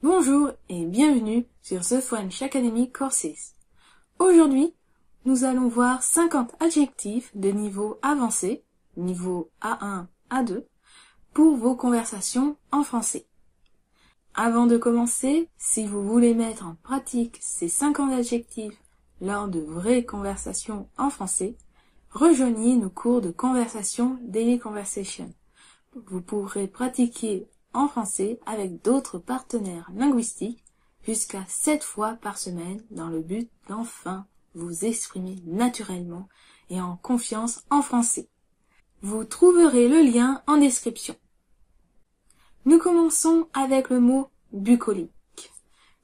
Bonjour et bienvenue sur The French Academy Courses. Aujourd'hui, nous allons voir 50 adjectifs de niveau avancé, niveau A1, A2, pour vos conversations en français. Avant de commencer, si vous voulez mettre en pratique ces 50 adjectifs lors de vraies conversations en français, rejoignez nos cours de conversation Daily Conversation. Vous pourrez pratiquer en français avec d'autres partenaires linguistiques jusqu'à 7 fois par semaine dans le but d'enfin vous exprimer naturellement et en confiance en français. Vous trouverez le lien en description. Nous commençons avec le mot bucolique,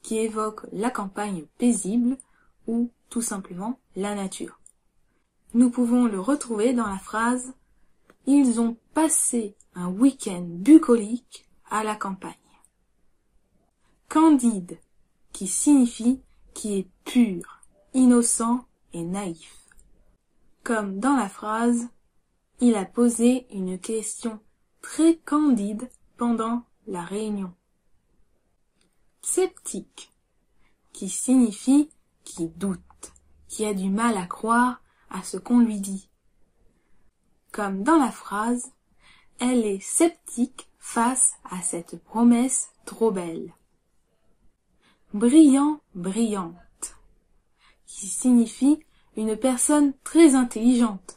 qui évoque la campagne paisible ou tout simplement la nature. Nous pouvons le retrouver dans la phrase « Ils ont passé un week-end bucolique à la campagne ». Candide, qui signifie qui est pur, innocent et naïf. Comme dans la phrase « Il a posé une question très candide pendant la réunion ». Sceptique, qui signifie qui doute, qui a du mal à croire à ce qu'on lui dit. Comme dans la phrase « Elle est sceptique face à cette promesse trop belle ». Brillant, brillante, qui signifie une personne très intelligente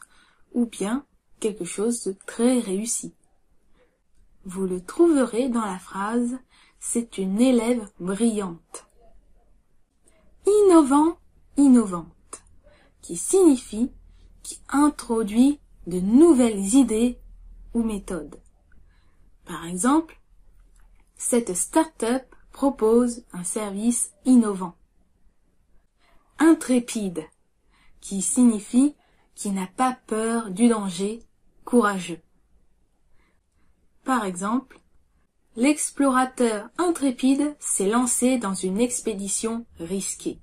ou bien quelque chose de très réussi. Vous le trouverez dans la phrase « C'est une élève brillante ». Innovant, innovante, qui signifie qui introduit de nouvelles idées ou méthodes. Par exemple, cette start-up propose un service innovant. Intrépide, qui signifie qui n'a pas peur du danger, courageux. Par exemple, l'explorateur intrépide s'est lancé dans une expédition risquée.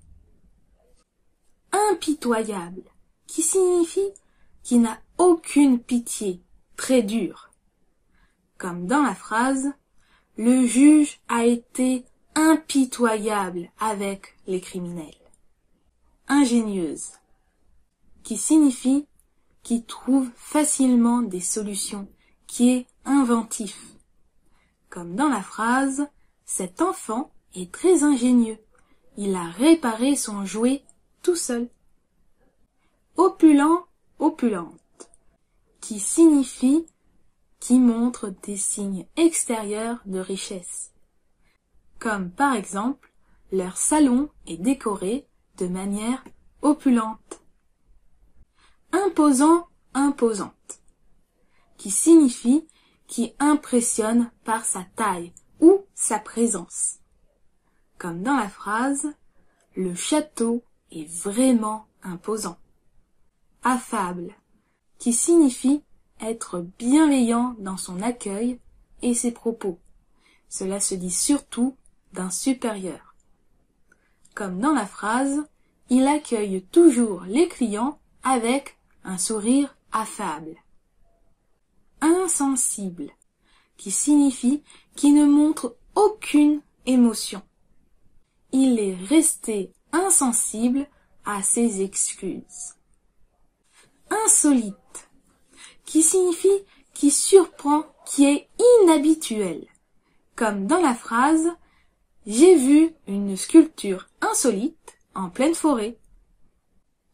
Impitoyable, qui signifie qui n'a aucune pitié, très dur. Comme dans la phrase « Le juge a été impitoyable avec les criminels ». Ingénieuse, qui signifie qui trouve facilement des solutions, qui est inventif. Comme dans la phrase « Cet enfant est très ingénieux, il a réparé son jouet tout seul ». Opulent, opulente, qui signifie qui montre des signes extérieurs de richesse. Comme par exemple, leur salon est décoré de manière opulente. Imposant, imposante, qui signifie qui impressionne par sa taille ou sa présence. Comme dans la phrase « Le château est vraiment imposant ». Affable, qui signifie être bienveillant dans son accueil et ses propos. Cela se dit surtout d'un supérieur. Comme dans la phrase « Il accueille toujours les clients avec un sourire affable ». Insensible, qui signifie qui ne montre aucune émotion. Il est resté insensible à ses excuses. Insolite, qui signifie qui surprend, qui est inhabituel. Comme dans la phrase « J'ai vu une sculpture insolite en pleine forêt ».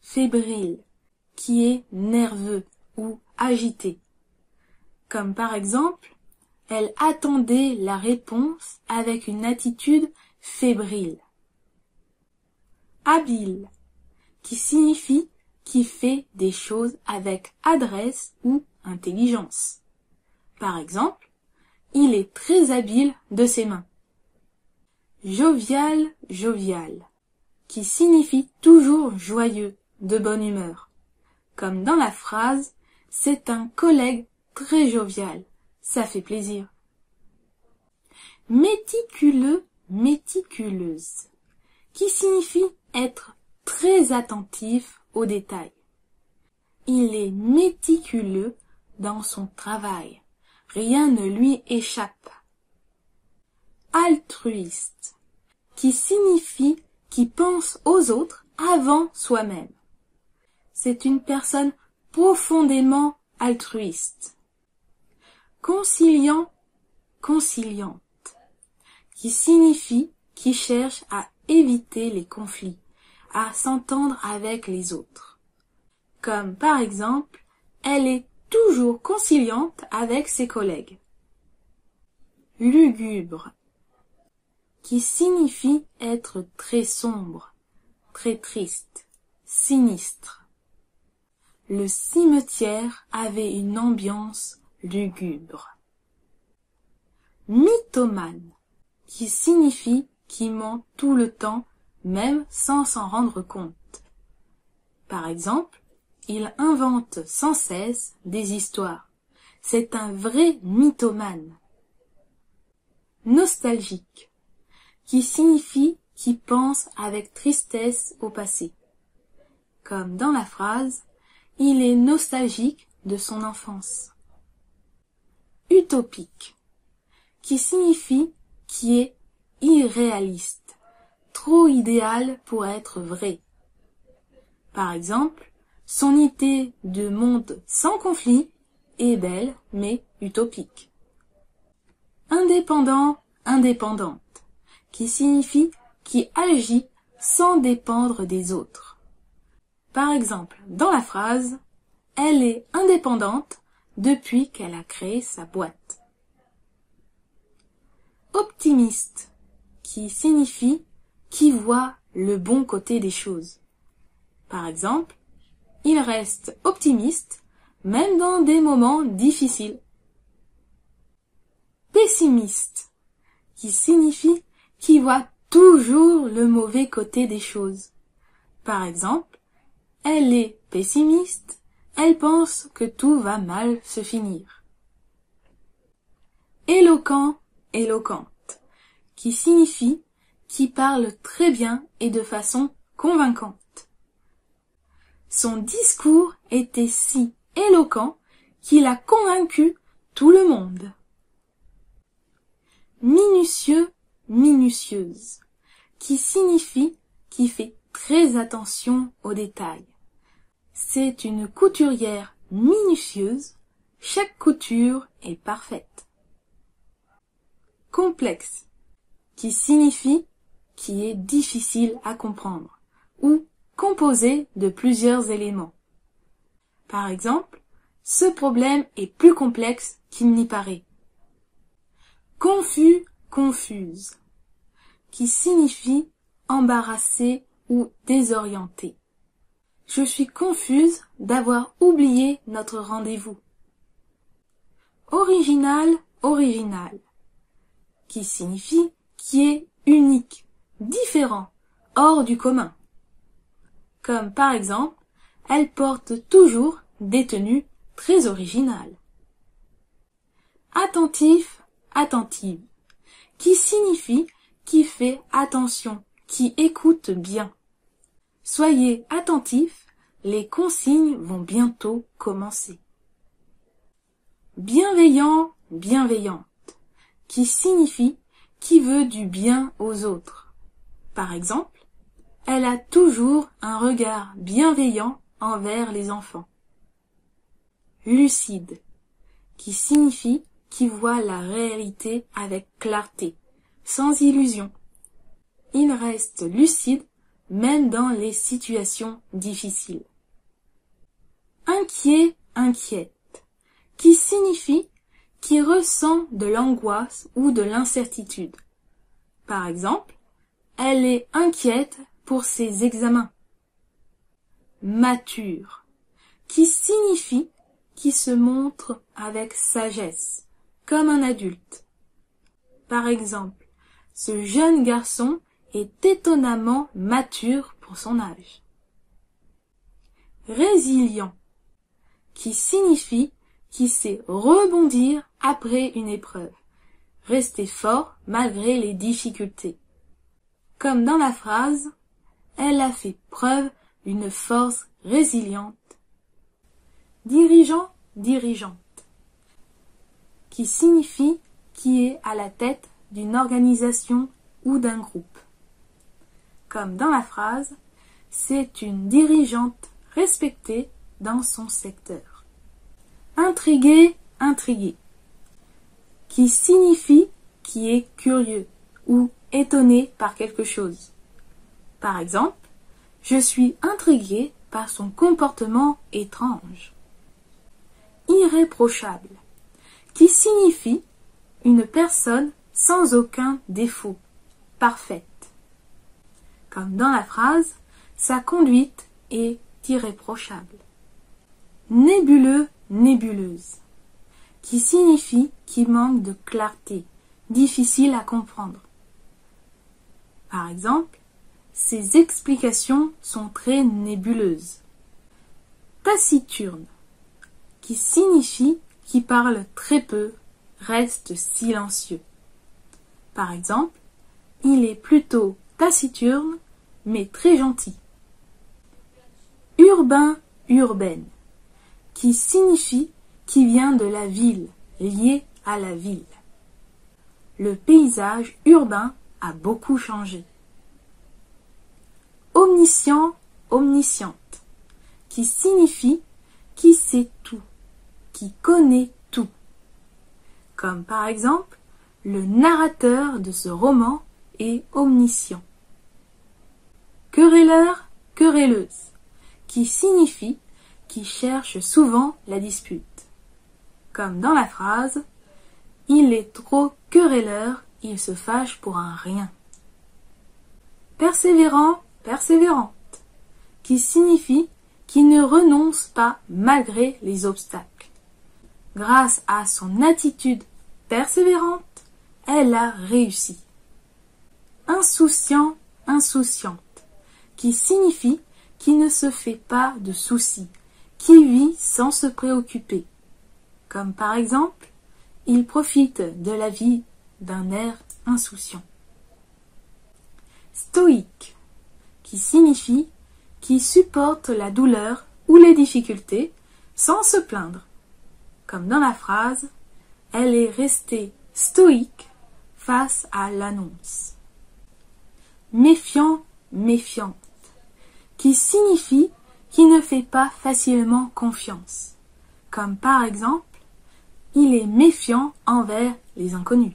Fébrile, qui est nerveux ou agité. Comme par exemple « Elle attendait la réponse avec une attitude fébrile ». Habile, qui signifie qui fait des choses avec adresse ou intelligence. Par exemple, il est très habile de ses mains. Jovial, jovial, qui signifie toujours joyeux, de bonne humeur. Comme dans la phrase « C'est un collègue très jovial, ça fait plaisir ». Méticuleux, méticuleuse, qui signifie être très attentif aux détails. Il est méticuleux dans son travail. Rien ne lui échappe. Altruiste, qui signifie qui pense aux autres avant soi-même. C'est une personne profondément altruiste. Conciliant, conciliante, qui signifie qui cherche à éviter les conflits, à s'entendre avec les autres. Comme par exemple, elle est toujours conciliante avec ses collègues. Lugubre, qui signifie être très sombre, très triste, sinistre. Le cimetière avait une ambiance lugubre. Mythomane, qui signifie qui ment tout le temps, même sans s'en rendre compte. Par exemple, il invente sans cesse des histoires. C'est un vrai mythomane. Nostalgique, qui signifie qui pense avec tristesse au passé. Comme dans la phrase « Il est nostalgique de son enfance ». Utopique, qui signifie qui est irréaliste, trop idéal pour être vrai. Par exemple, son idée de monde sans conflit est belle mais utopique. Indépendant, indépendante, qui signifie qui agit sans dépendre des autres. Par exemple, dans la phrase « Elle est indépendante depuis qu'elle a créé sa boîte ». Optimiste, qui signifie qui voit le bon côté des choses. Par exemple, il reste optimiste même dans des moments difficiles. Pessimiste, qui signifie qui voit toujours le mauvais côté des choses. Par exemple, elle est pessimiste, elle pense que tout va mal se finir. Éloquent, éloquente, qui signifie qui parle très bien et de façon convaincante. Son discours était si éloquent qu'il a convaincu tout le monde. Minutieux, minutieuse, qui signifie qui fait très attention aux détails. C'est une couturière minutieuse, chaque couture est parfaite. Complexe, qui signifie qui est difficile à comprendre, ou composé de plusieurs éléments. Par exemple, ce problème est plus complexe qu'il n'y paraît. Confus, confuse, qui signifie embarrassé ou désorienté. Je suis confuse d'avoir oublié notre rendez-vous. Original, original, qui signifie qui est unique, différent, hors du commun. Comme par exemple, elle porte toujours des tenues très originales. Attentif, attentive, qui signifie qui fait attention, qui écoute bien. Soyez attentifs, les consignes vont bientôt commencer. Bienveillant, bienveillante, qui signifie qui veut du bien aux autres. Par exemple, elle a toujours un regard bienveillant envers les enfants. Lucide, qui signifie qui voit la réalité avec clarté, sans illusion. Il reste lucide même dans les situations difficiles. Inquiet, inquiète, qui signifie qui ressent de l'angoisse ou de l'incertitude. Par exemple, elle est inquiète pour ses examens. Mature, qui signifie qui se montre avec sagesse, comme un adulte. Par exemple, ce jeune garçon est étonnamment mature pour son âge. Résilient, qui signifie qui sait rebondir après une épreuve, rester fort malgré les difficultés. Comme dans la phrase « Elle a fait preuve d'une force résiliente ». Dirigeant, dirigeante, qui signifie qui est à la tête d'une organisation ou d'un groupe. comme dans la phrase « C'est une dirigeante respectée dans son secteur ». Intrigué, intrigué, qui signifie qui est curieux ou étonné par quelque chose. Par exemple, je suis intrigué par son comportement étrange. Irréprochable, qui signifie une personne sans aucun défaut, parfaite. Comme dans la phrase, sa conduite est irréprochable. Nébuleux, nébuleuse, qui signifie qui manque de clarté, difficile à comprendre. Par exemple, ces explications sont très nébuleuses. Taciturne, qui signifie qui parle très peu, reste silencieux. Par exemple, il est plutôt taciturne, mais très gentil. Urbain, urbaine, qui signifie qui vient de la ville, lié à la ville. Le paysage urbain a beaucoup changé. Omniscient, omnisciente, qui signifie qui sait tout, qui connaît tout. Comme par exemple, le narrateur de ce roman est omniscient. Querelleur, querelleuse, qui signifie qui cherche souvent la dispute. Comme dans la phrase « Il est trop querelleur, il se fâche pour un rien ». Persévérant, persévérante, qui signifie qui ne renonce pas malgré les obstacles. Grâce à son attitude persévérante, elle a réussi. Insouciant, insouciante, qui signifie qui ne se fait pas de soucis, qui vit sans se préoccuper. Comme par exemple, il profite de la vie d'un air insouciant. Stoïque, qui signifie qui supporte la douleur ou les difficultés sans se plaindre. Comme dans la phrase, elle est restée stoïque face à l'annonce. Méfiant, méfiante, qui signifie qui ne fait pas facilement confiance. Comme par exemple, il est méfiant envers les inconnus.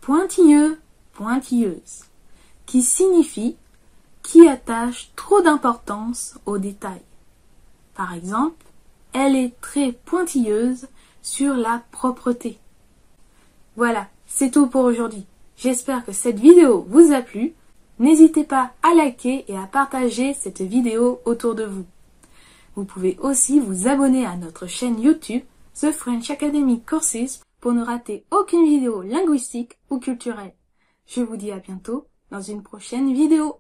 Pointilleux, pointilleuse, qui signifie qui attache trop d'importance aux détails. Par exemple, elle est très pointilleuse sur la propreté. Voilà, c'est tout pour aujourd'hui. J'espère que cette vidéo vous a plu. N'hésitez pas à liker et à partager cette vidéo autour de vous. Vous pouvez aussi vous abonner à notre chaîne YouTube The French Academy Courses pour ne rater aucune vidéo linguistique ou culturelle. Je vous dis à bientôt dans une prochaine vidéo.